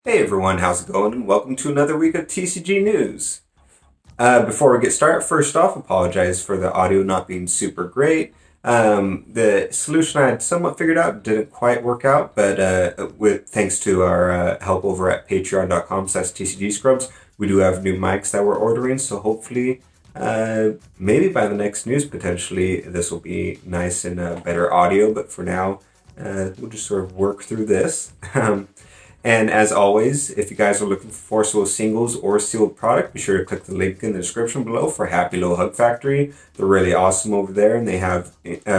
Hey everyone, how's it going? And welcome to another week of TCG News. Before we get started, first off, apologize for the audio not being super great. The solution I had somewhat figured out didn't quite work out, but with thanks to our help over at patreon.com/TCG Scrubs, we do have new mics that we're ordering, so hopefully maybe by the next news, potentially, this will be nice and better audio, but for now, we'll just sort of work through this. And as always, if you guys are looking for Forceable singles or sealed product, be sure to click the link in the description below for Happy Little Hug Factory. They're really awesome over there, and they have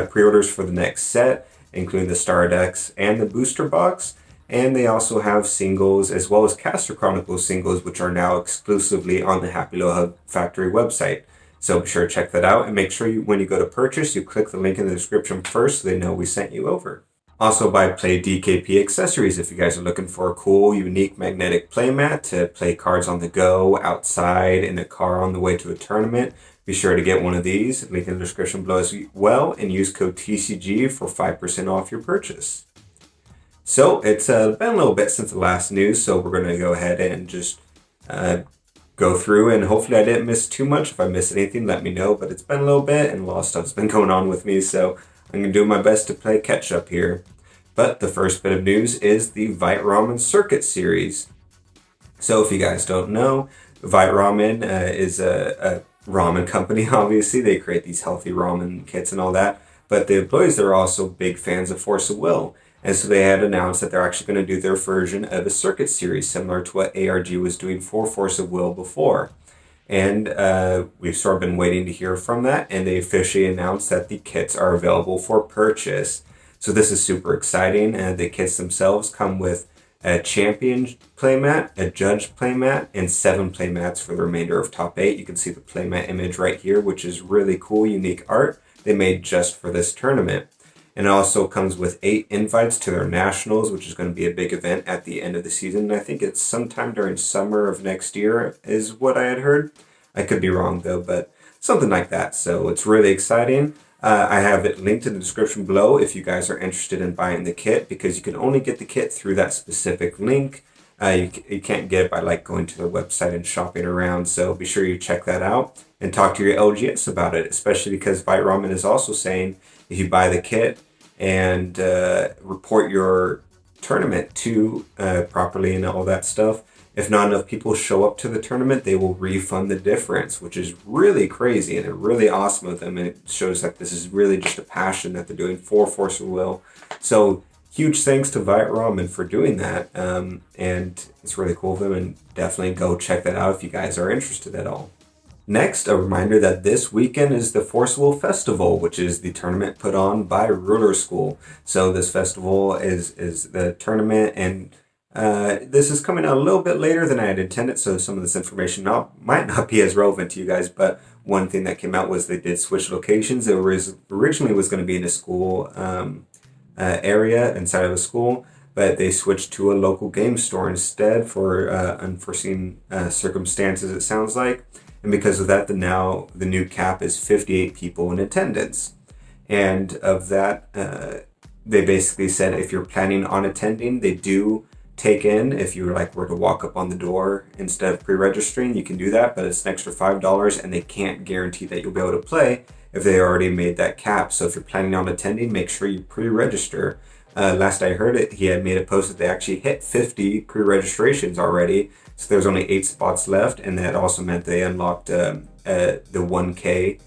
pre-orders for the next set, including the Star Decks and the booster box. And they also have singles as well as Caster Chronicles singles, which are now exclusively on the Happy Little Hug Factory website. So be sure to check that out, and make sure when you go to purchase, you click the link in the description first so they know we sent you over. Also by Play DKP Accessories, if you guys are looking for a cool, unique magnetic playmat to play cards on the go, outside, in a car on the way to a tournament, be sure to get one of these. Link in the description below as well, and use code TCG for 5% off your purchase. So it's been a little bit since the last news, so we're going to go ahead and just go through, and hopefully I didn't miss too much. If I missed anything, let me know, but it's been a little bit, and a lot of stuff's been going on with me, so I'm going to do my best to play catch up here. But the first bit of news is the Vite Ramen Circuit series. So if you guys don't know, Vite Ramen is a ramen company, obviously. They create these healthy ramen kits and all that. But the employees are also big fans of Force of Will. And so they had announced that they're actually going to do their version of a circuit series, similar to what ARG was doing for Force of Will before. And we've sort of been waiting to hear from that, and they officially announced that the kits are available for purchase. So this is super exciting, and the kits themselves come with a champion playmat, a judge playmat, and 7 playmats for the remainder of top 8. You can see the playmat image right here, which is really cool, unique art they made just for this tournament. And it also comes with 8 invites to their nationals, which is going to be a big event at the end of the season. I think it's sometime during summer of next year is what I had heard. I could be wrong though, but something like that. So it's really exciting. I have it linked in the description below if you guys are interested in buying the kit, because you can only get the kit through that specific link. You can't get it by going to their website and shopping around. So be sure you check that out and talk to your LGS about it, especially because Vite Ramen is also saying if you buy the kit and report your tournament to properly and all that stuff, if not enough people show up to the tournament, they will refund the difference, which is really crazy and really awesome of them. And it shows that this is really just a passion that they're doing for Force of Will. So huge thanks to Vite Ramen for doing that. And it's really cool of them, and definitely go check that out if you guys are interested at all. Next, a reminder that this weekend is the Forceable Festival, which is the tournament put on by Ruler School. So this festival is the tournament, and this is coming out a little bit later than I had intended, so some of this information might not be as relevant to you guys, but one thing that came out was they did switch locations. It originally was going to be in a school area inside of a school, but they switched to a local game store instead for unforeseen circumstances, it sounds like. And because of that, the new cap is 58 people in attendance. And of that, they basically said if you're planning on attending, they do take in, if you were to walk up on the door instead of pre-registering, you can do that, but it's an extra $5, and they can't guarantee that you'll be able to play if they already made that cap. So if you're planning on attending, make sure you pre-register. Last I heard it, he had made a post that they actually hit 50 pre-registrations already. So there's only 8 spots left, and that also meant they unlocked the 1K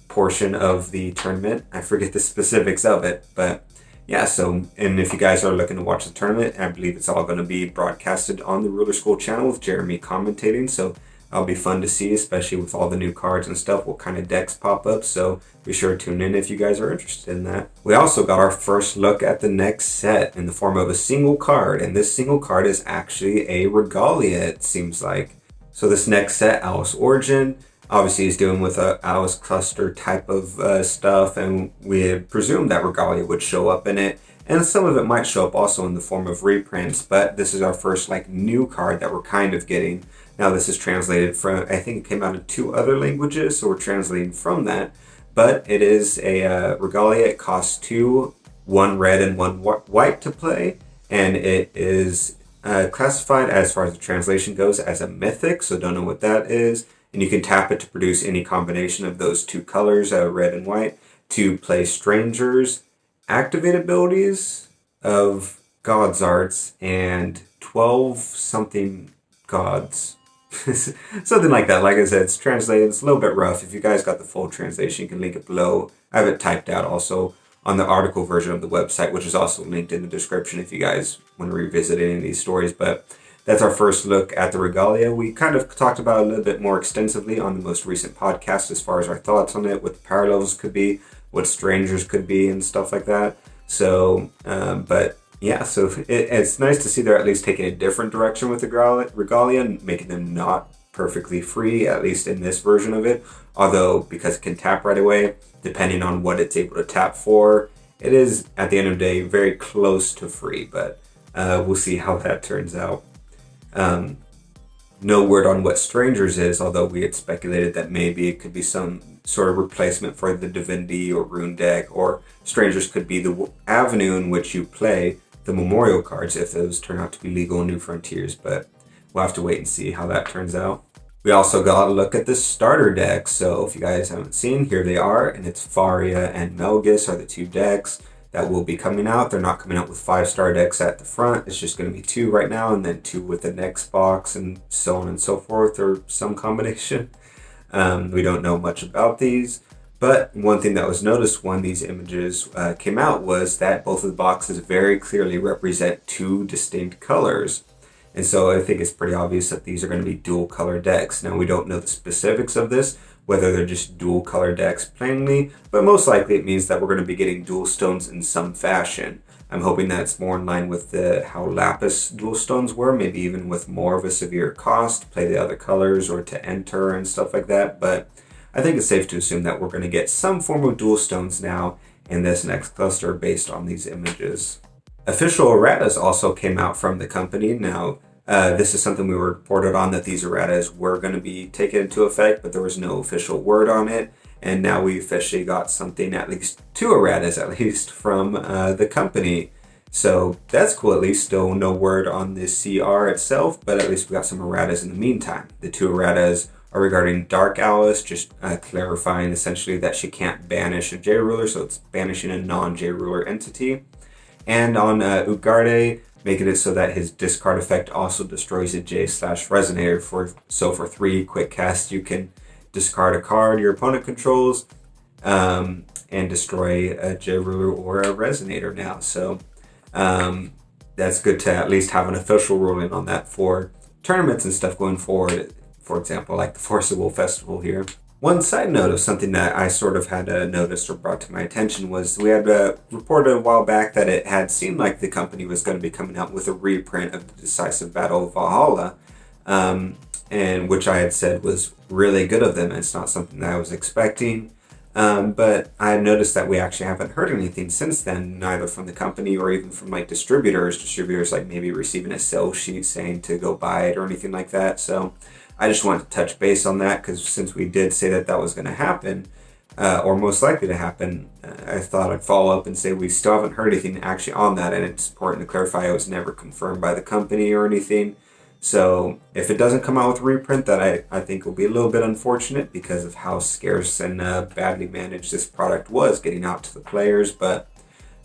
portion of the tournament. I forget the specifics of it, but yeah, so, and if you guys are looking to watch the tournament, I believe it's all going to be broadcasted on the Ruler School channel with Jeremy commentating, so that'll be fun to see, especially with all the new cards and stuff, what kind of decks pop up, so be sure to tune in if you guys are interested in that. We also got our first look at the next set in the form of a single card, and this single card is actually a Regalia, it seems like. So this next set, Alice Origin, obviously he's dealing with a Alice cluster type of stuff, and we had presumed that Regalia would show up in it, and some of it might show up also in the form of reprints, but this is our first new card that we're kind of getting. Now this is translated from, I think it came out in 2 other languages, so we're translating from that, but it is a Regalia. It costs 2, 1 red and 1 white to play, and it is classified as far as the translation goes as a mythic, so don't know what that is. And you can tap it to produce any combination of those two colors, red and white, to play strangers, activate abilities of God's Arts, and 12 something gods. Something like that. Like I said, it's translated. It's a little bit rough. If you guys got the full translation, you can link it below. I have it typed out also on the article version of the website, which is also linked in the description if you guys want to revisit any of these stories. But that's our first look at the Regalia. We kind of talked about it a little bit more extensively on the most recent podcast as far as our thoughts on it, what the power levels could be, what strangers could be, and stuff like that. So, but yeah, so it's nice to see they're at least taking a different direction with the Regalia and making them not perfectly free, at least in this version of it. Although, because it can tap right away, depending on what it's able to tap for, it is, at the end of the day, very close to free, but we'll see how that turns out. No word on what Strangers is, although we had speculated that maybe it could be some sort of replacement for the Divinity or Rune deck, or Strangers could be the avenue in which you play the memorial cards if those turn out to be legal in New Frontiers, but we'll have to wait and see how that turns out. We also got a look at the starter decks, so if you guys haven't seen, here they are, and it's Faria and Melgus are the two decks that will be coming out. They're not coming out with 5-star decks at the front. It's just going to be 2 right now, and then 2 with the next box, and so on and so forth, or some combination. We don't know much about these, but one thing that was noticed when these images came out was that both of the boxes very clearly represent 2 distinct colors. And so I think it's pretty obvious that these are going to be dual color decks. Now, we don't know the specifics of this, whether they're just dual color decks plainly, but most likely it means that we're going to be getting dual stones in some fashion. I'm hoping that it's more in line with how Lapis dual stones were, maybe even with more of a severe cost to play the other colors or to enter and stuff like that. But I think it's safe to assume that we're going to get some form of dual stones now in this next cluster based on these images. Official Aretas also came out from the company. Now, this is something we were reported on, that these Aretas were going to be taken into effect, but there was no official word on it. And now we officially got something, at least 2 Aretas at least, from the company. So that's cool, at least. Still no word on the CR itself, but at least we got some Aretas in the meantime. The 2 Aretas are regarding Dark Alice, just clarifying essentially that she can't banish a J-Ruler, so it's banishing a non-J-Ruler entity. And on Ugarde, making it so that his discard effect also destroys a J/Resonator. For 3 quick casts, you can discard a card your opponent controls and destroy a J-Ruler or a Resonator now. So that's good to at least have an official ruling on that for tournaments and stuff going forward. For example, like the Forceable Festival here. One side note of something that I sort of had noticed or brought to my attention was we had reported a while back that it had seemed like the company was going to be coming out with a reprint of the Decisive Battle of Valhalla, and which I had said was really good of them. It's not something that I was expecting, but I had noticed that we actually haven't heard anything since then, neither from the company or even from like distributors like maybe receiving a sell sheet saying to go buy it or anything like that. So I just wanted to touch base on that, because since we did say that that was going to happen, or most likely to happen, I thought I'd follow up and say we still haven't heard anything actually on that, and it's important to clarify it was never confirmed by the company or anything. So if it doesn't come out with a reprint, that I think will be a little bit unfortunate because of how scarce and badly managed this product was getting out to the players, but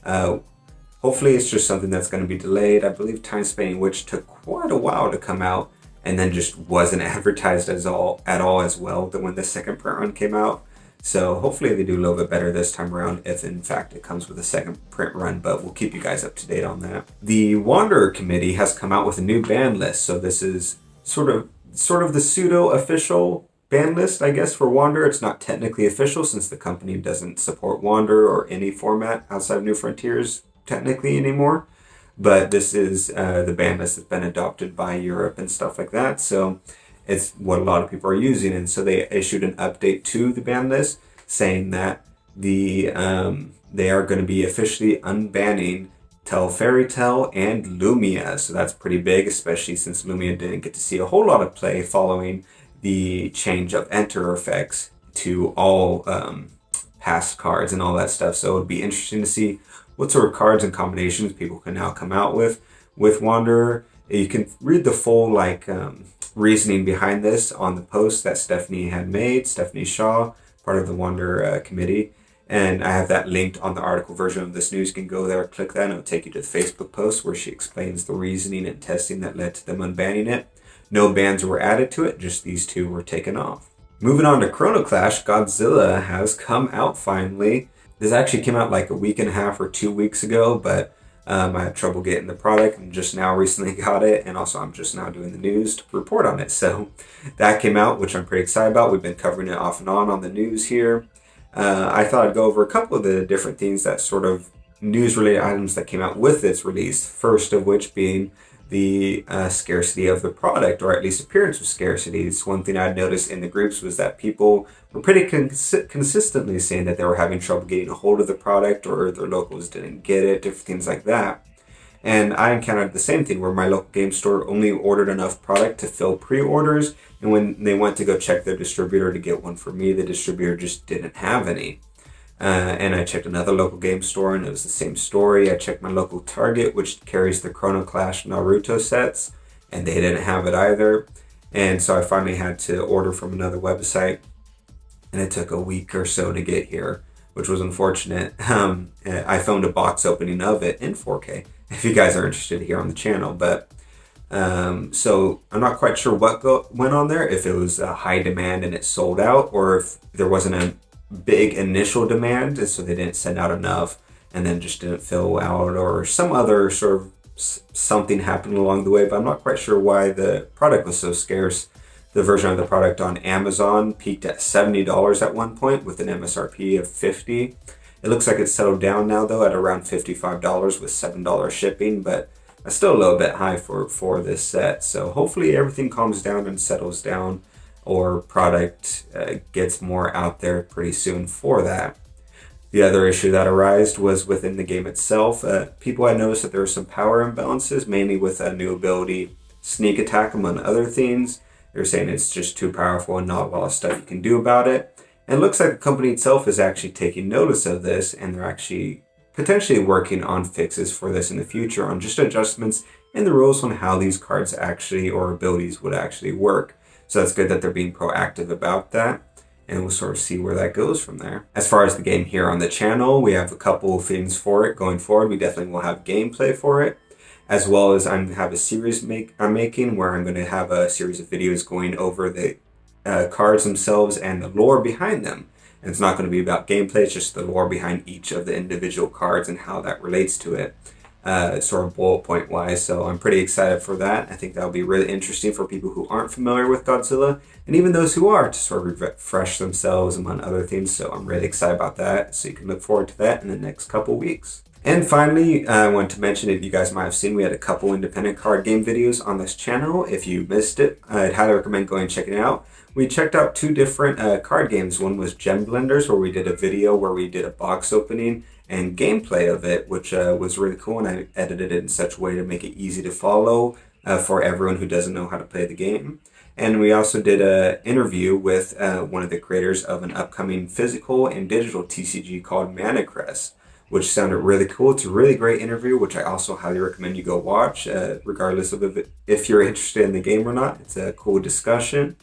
hopefully it's just something that's going to be delayed. I believe Time Spanning Witch took quite a while to come out, and then just wasn't advertised at all as well than when the second print run came out. So hopefully they do a little bit better this time around, if in fact it comes with a second print run, but we'll keep you guys up to date on that. The Wanderer Committee has come out with a new ban list, so this is sort of the pseudo-official ban list, I guess, for Wanderer. It's not technically official since the company doesn't support Wanderer or any format outside of New Frontiers technically anymore. But this is the ban list that's been adopted by Europe and stuff like that. So it's what a lot of people are using. And so they issued an update to the ban list saying that they are going to be officially unbanning Fairy Tale and Lumia. So that's pretty big, especially since Lumia didn't get to see a whole lot of play following the change of enter effects to all past cards and all that stuff. So it would be interesting to see what sort of cards and combinations people can now come out with Wanderer. You can read the full reasoning behind this on the post that Stephanie had made, Stephanie Shaw, part of the Wonder Committee. And I have that linked on the article version of this news. You can go there, click that, and it'll take you to the Facebook post where she explains the reasoning and testing that led to them unbanning it. No bans were added to it, just these two were taken off. Moving on to Chrono Clash, Godzilla has come out finally. This actually came out like a week and a half or 2 weeks ago, but I had trouble getting the product and just now recently got it. And also I'm just now doing the news to report on it. So that came out, which I'm pretty excited about. We've been covering it off and on the news here. I thought I'd go over a couple of the different things that sort of news-related items that came out with its release. First of which being the scarcity of the product, or at least appearance of scarcity. It's one thing I'd noticed in the groups was that people were pretty consistently saying that they were having trouble getting a hold of the product, or their locals didn't get it, different things like that. And I encountered the same thing where my local game store only ordered enough product to fill pre-orders, and when they went to go check their distributor to get one for me, the distributor just didn't have any. And I checked another local game store and it was the same story. I checked my local Target, which carries the Chrono Clash Naruto sets, and they didn't have it either. And so I finally had to order from another website, and it took a week or so to get here, which was unfortunate. I filmed a box opening of it in 4K, if you guys are interested here on the channel. But so I'm not quite sure what went on there, if it was a high demand and it sold out, or if there wasn't a big initial demand and so they didn't send out enough and then just didn't fill out, or some other sort of something happened along the way. But I'm not quite sure why the product was so scarce. The version of the product on Amazon peaked at $70 at one point with an MSRP of $50. It looks like it's settled down now though at around $55 with $7 shipping, but that's still a little bit high for this set. So hopefully everything calms down and settles down, or product gets more out there pretty soon for that. The other issue that arose was within the game itself. People had noticed that there were some power imbalances, mainly with a new ability, Sneak Attack, among other things. They're saying it's just too powerful and not a lot of stuff you can do about it. And it looks like the company itself is actually taking notice of this, and they're actually potentially working on fixes for this in the future, on just adjustments in the rules on how these cards actually, or abilities, would actually work. So that's good that they're being proactive about that, and we'll sort of see where that goes from there. As far as the game here on the channel, we have a couple of things for it going forward. We definitely will have gameplay for it, as well as I have a series I'm making where I'm going to have a series of videos going over the cards themselves and the lore behind them. And it's not going to be about gameplay, it's just the lore behind each of the individual cards and how that relates to it. Sort of bullet point wise. So I'm pretty excited for that. I think that'll be really interesting for people who aren't familiar with Godzilla, and even those who are, to sort of refresh themselves among other things. So I'm really excited about that. So you can look forward to that in the next couple weeks. And finally, I want to mention, if you guys might have seen, we had a couple independent card game videos on this channel. If you missed it, I'd highly recommend going and checking it out. We checked out two different card games. One was Gem Blenders, where we did a video where we did a box opening and gameplay of it, which was really cool, and I edited it in such a way to make it easy to follow for everyone who doesn't know how to play the game. And we also did an interview with one of the creators of an upcoming physical and digital TCG called Mana Crest, which sounded really cool. It's a really great interview, which I also highly recommend you go watch, regardless of if you're interested in the game or not. It's a cool discussion.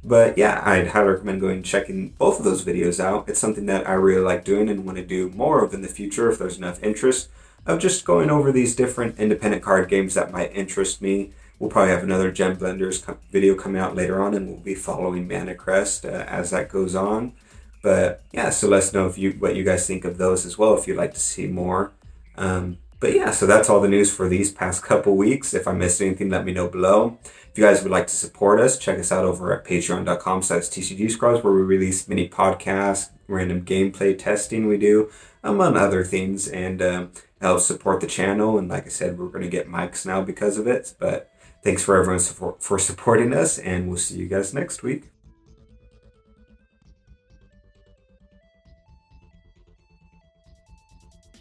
But yeah, I'd highly recommend going and checking both of those videos out. It's something that I really like doing and want to do more of in the future if there's enough interest, of just going over these different independent card games that might interest me. We'll probably have another Gem Blenders video coming out later on, and we'll be following Mana Crest as that goes on. But yeah, so let us know what you guys think of those as well, if you'd like to see more. But yeah, so that's all the news for these past couple weeks. If I missed anything, let me know below. If you guys would like to support us, check us out over at patreon.com/TCGscrubs, where we release mini podcasts, random gameplay testing we do, among other things, and help support the channel. And like I said, we're going to get mics now because of it. But thanks for everyone for supporting us, and we'll see you guys next week.